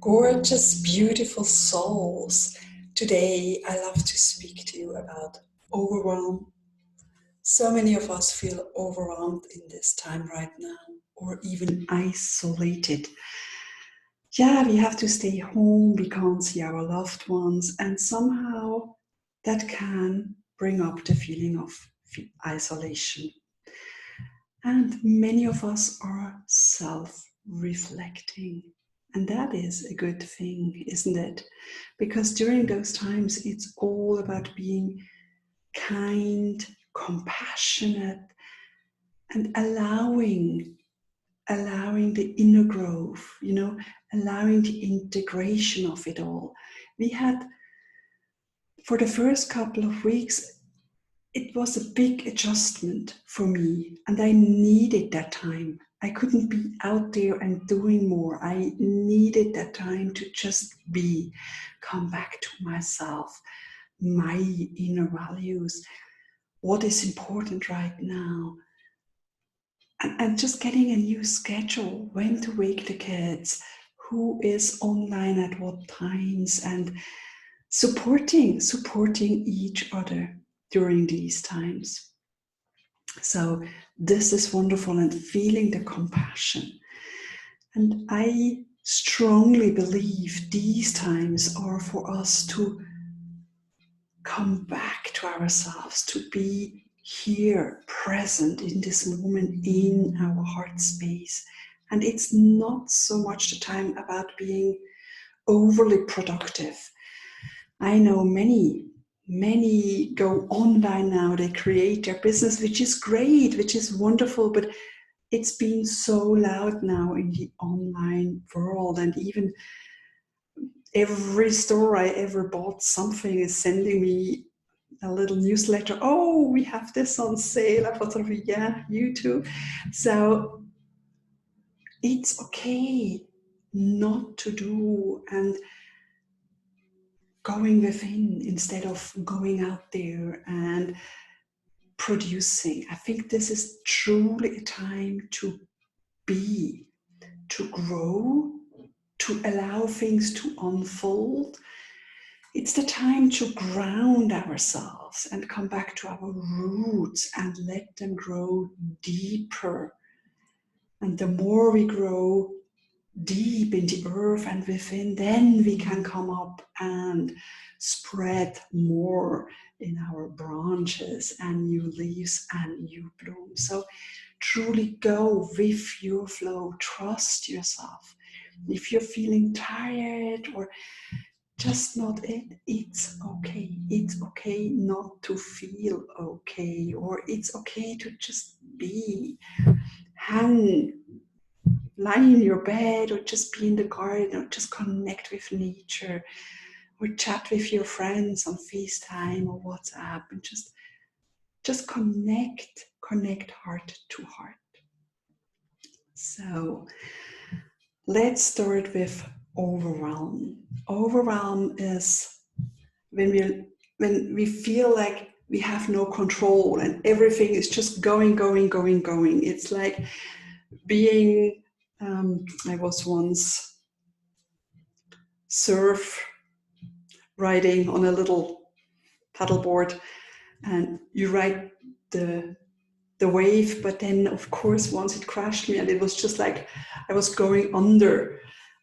Gorgeous, beautiful souls. Today, I love to speak to you about overwhelm. So many of us feel overwhelmed in this time right now, or even isolated. Yeah, we have to stay home, we can't see our loved ones, and somehow that can bring up the feeling of isolation. And many of us are self-reflecting. And that is a good thing, isn't it? Because during those times, it's all about being kind, compassionate, and allowing the inner growth, allowing the integration of it all. We had, for the first couple of weeks, it was a big adjustment for me, and I needed that time. I couldn't be out there and doing more. I needed that time to just be, come back to myself, my inner values, what is important right now. And just getting a new schedule, when to wake the kids, who is online at what times, and supporting each other during these times. So this is wonderful, and feeling the compassion. And I strongly believe these times are for us to come back to ourselves, to be here, present in this moment, in our heart space. And it's not so much the time about being overly productive. I know many go online now, they create their business, which is great, which is wonderful, but it's been so loud now in the online world, and even every store I ever bought something is sending me a little newsletter. Oh, we have this on sale. I thought, yeah, you too. So it's okay not to do, and going within instead of going out there and producing. I think this is truly a time to be, to grow, to allow things to unfold. It's the time to ground ourselves and come back to our roots and let them grow deeper. And the more we grow deep in the earth and within, then we can come up and spread more in our branches and new leaves and new blooms. So truly go with your flow, trust yourself. If you're feeling tired or just not it's okay. It's okay not to feel okay, or it's okay to just be. Lie in your bed, or just be in the garden, or just connect with nature, or chat with your friends on FaceTime or WhatsApp, and just connect heart to heart. So let's start with overwhelm. Overwhelm is when we feel like we have no control and everything is just going. It's like being, I was once surf riding on a little paddleboard, and you ride the wave, but then of course once it crashed me, and it was just like I was going under.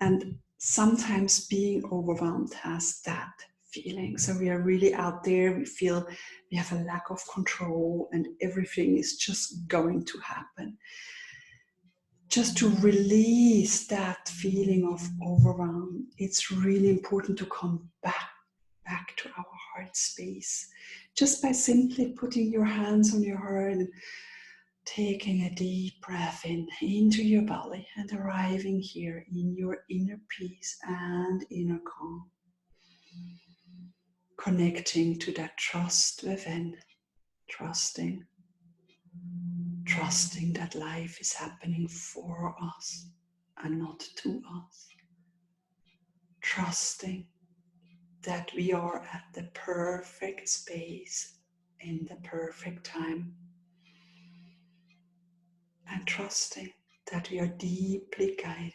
And sometimes being overwhelmed has that feeling. So we are really out there, we feel we have a lack of control and everything is just going to happen. Just to release that feeling of overwhelm, it's really important to come back to our heart space, just by simply putting your hands on your heart and taking a deep breath in into your belly and arriving here in your inner peace and inner calm. Connecting to that trust within, trusting that life is happening for us and not to us. Trusting that we are at the perfect space in the perfect time. And trusting that we are deeply guided.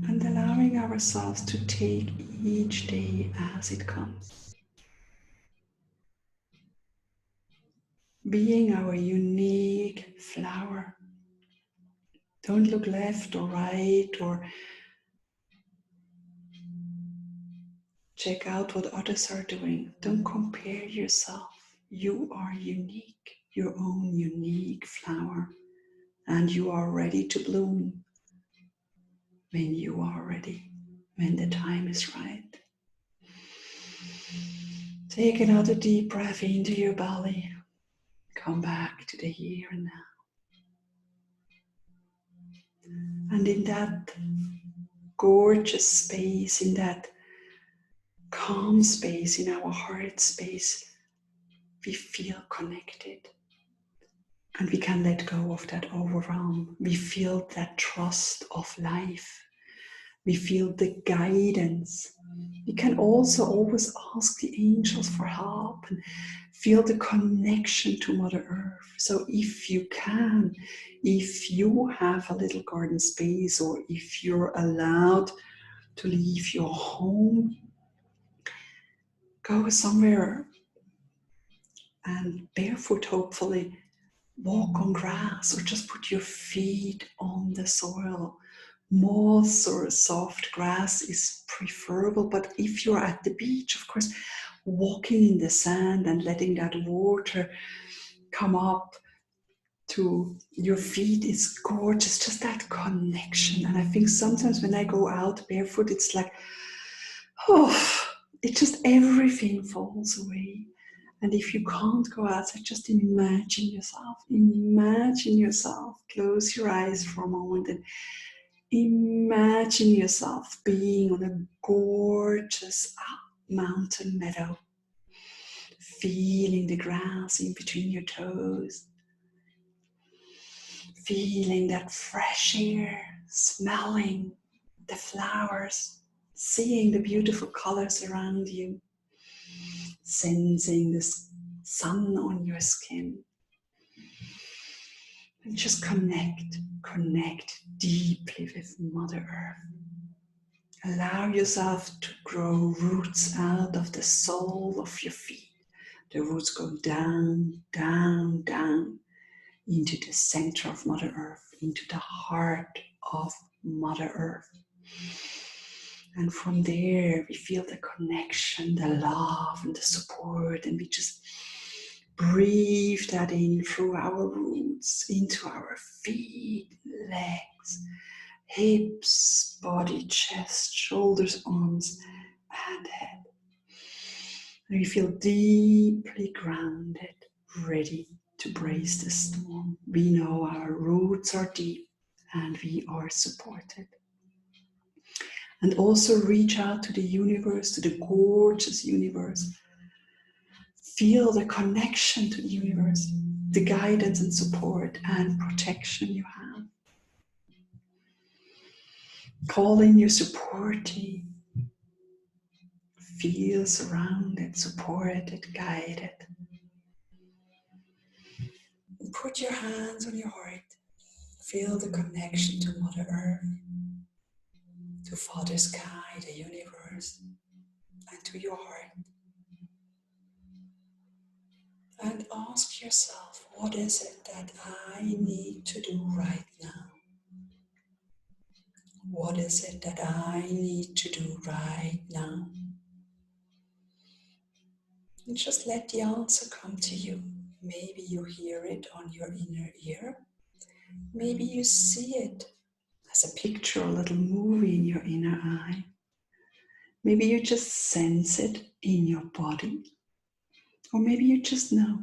and allowing ourselves to take each day as it comes. Being our unique flower. Don't look left or right or check out what others are doing. Don't compare yourself. You are unique, your own unique flower, and you are ready to bloom when you are ready, when the time is right. Take another deep breath into your belly. Come back to the here and now. And in that gorgeous space, in that calm space, in our heart space, we feel connected. And we can let go of that overwhelm. We feel that trust of life. We feel the guidance. We can also always ask the angels for help and feel the connection to Mother Earth. So if you can, if you have a little garden space, or if you're allowed to leave your home, go somewhere and barefoot, hopefully, walk on grass or just put your feet on the soil. Moss or soft grass is preferable, but if you're at the beach, of course, walking in the sand and letting that water come up to your feet is gorgeous, just that connection. And I think sometimes when I go out barefoot, it's like, oh, it just everything falls away. And if you can't go outside, just imagine yourself. Imagine yourself. Close your eyes for a moment and imagine yourself being on a gorgeous mountain meadow, feeling the grass in between your toes, feeling that fresh air, smelling the flowers, seeing the beautiful colors around you, sensing the sun on your skin. And just connect deeply with Mother Earth. Allow yourself to grow roots out of the sole of your feet. The roots go down, down, down into the center of Mother Earth, into the heart of Mother Earth. And from there, we feel the connection, the love, and the support, and we just breathe that in through our roots, into our feet, legs, hips, body, chest, shoulders, arms, and head. And we feel deeply grounded, ready to brace the storm. We know our roots are deep and we are supported. And also reach out to the universe, to the gorgeous universe. Feel the connection to the universe, the guidance and support and protection you have. Call in your support team. Feel surrounded, supported, guided. And put your hands on your heart. Feel the connection to Mother Earth, to Father Sky, the universe, and to your heart. And ask yourself, what is it that I need to do right now? What is it that I need to do right now? And just let the answer come to you. Maybe you hear it on your inner ear. Maybe you see it as a picture, a little movie in your inner eye. Maybe you just sense it in your body. Or maybe you just know.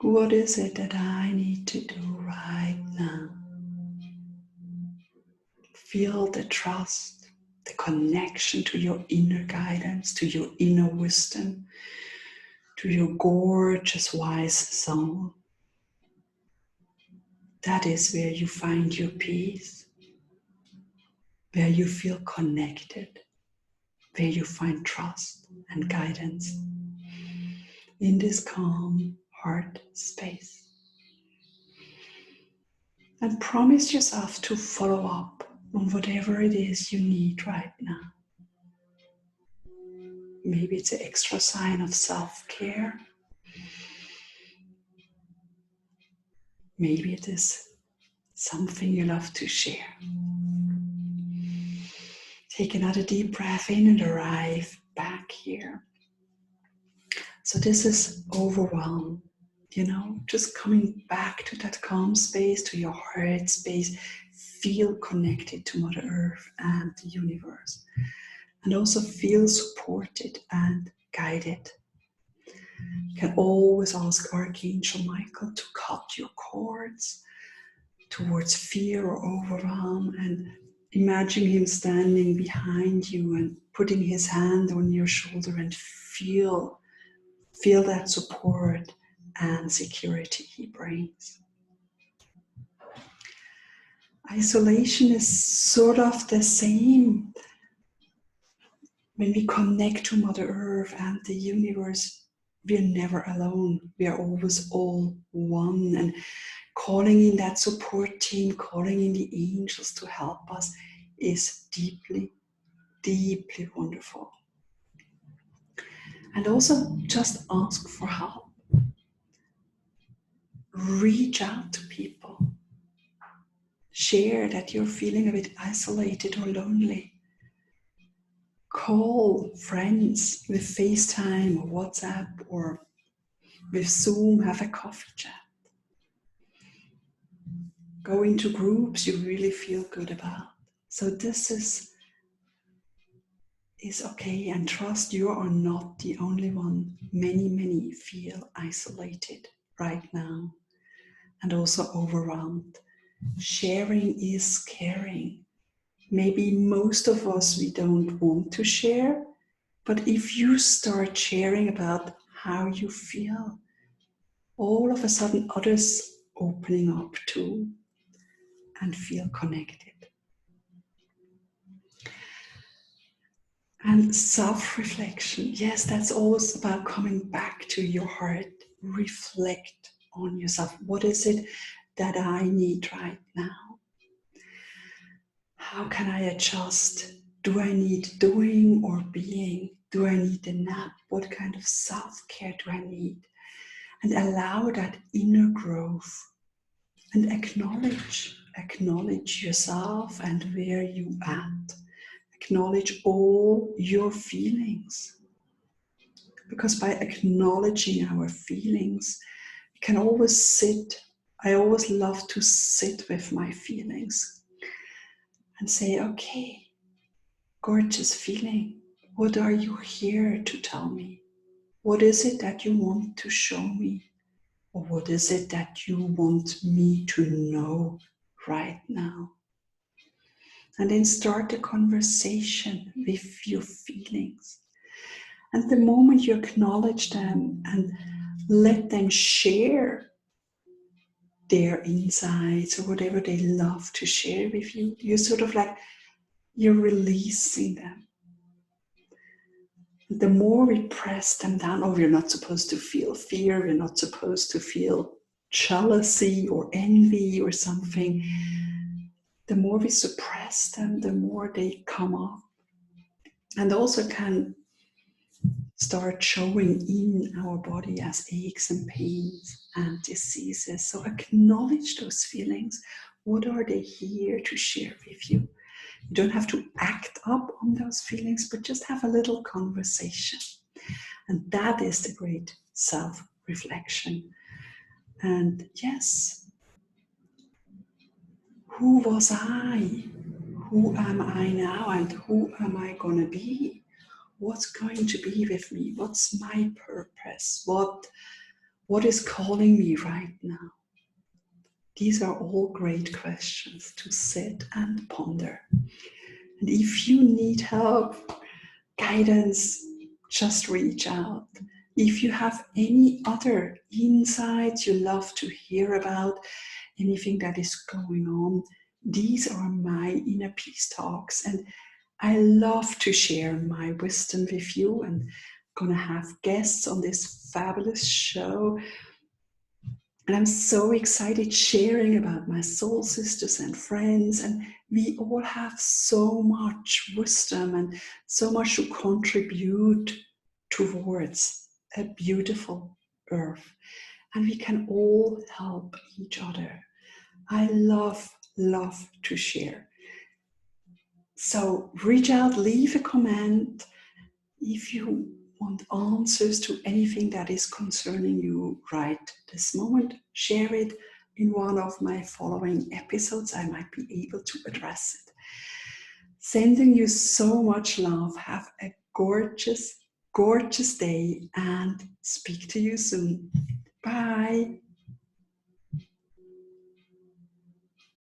What is it that I need to do right now? Feel the trust, the connection to your inner guidance, to your inner wisdom, to your gorgeous, wise soul. That is where you find your peace, where you feel connected, where you find trust and guidance in this calm heart space. And promise yourself to follow up on whatever it is you need right now. Maybe it's an extra sign of self-care. Maybe it is something you love to share. Take another deep breath in and arrive back here. So this is overwhelm, just coming back to that calm space, to your heart space. Feel connected to Mother Earth and the universe. And also feel supported and guided. You can always ask Archangel Michael to cut your cords towards fear or overwhelm, and imagine him standing behind you and putting his hand on your shoulder and feel that support and security he brings. Isolation is sort of the same. When we connect to Mother Earth and the universe, we're never alone. We are always all one. And calling in that support team, calling in the angels to help us is deeply, deeply wonderful. And also just ask for help. Reach out to people. Share that you're feeling a bit isolated or lonely. Call friends with FaceTime or WhatsApp or with Zoom, have a coffee chat. Go into groups you really feel good about. So this is okay, and trust you are not the only one. Many feel isolated right now and also overwhelmed. Sharing is caring. Maybe most of us, we don't want to share, but if you start sharing about how you feel, all of a sudden others opening up too and feel connected. And self-reflection, yes, that's always about coming back to your heart. Reflect on yourself. What is it that I need right now? How can I adjust? Do I need doing or being? Do I need a nap? What kind of self-care do I need? And allow that inner growth. And acknowledge yourself and where you at. Acknowledge all your feelings. Because by acknowledging our feelings, we can always sit. I always love to sit with my feelings and say, okay, gorgeous feeling. What are you here to tell me? What is it that you want to show me? Or what is it that you want me to know right now? And then start a conversation with your feelings. And the moment you acknowledge them and let them share their insights or whatever they love to share with you, you're sort of like, you're releasing them. The more we press them down, oh, we're not supposed to feel fear, we're not supposed to feel jealousy or envy or something. The more we suppress them, the more they come up. And also can start showing in our body as aches and pains and diseases. So acknowledge those feelings. What are they here to share with you? You don't have to act up on those feelings, but just have a little conversation. And that is the great self-reflection. And yes, who was I? Who am I now? And who am I going to be? What's going to be with me? What's my purpose? What is calling me right now? These are all great questions to sit and ponder. And if you need help, guidance, just reach out. If you have any other insights you love to hear about, anything that is going on, these are my inner peace talks. And I love to share my wisdom with you, and I'm going to have guests on this fabulous show And I'm so excited sharing about my soul sisters and friends. And we all have so much wisdom and so much to contribute towards a beautiful earth. And we can all help each other. I love to share. So reach out, leave a comment. If you want answers to anything that is concerning you right this moment, share it in one of my following episodes. I might be able to address it. Sending you so much love. Have a gorgeous, gorgeous day and speak to you soon. Bye.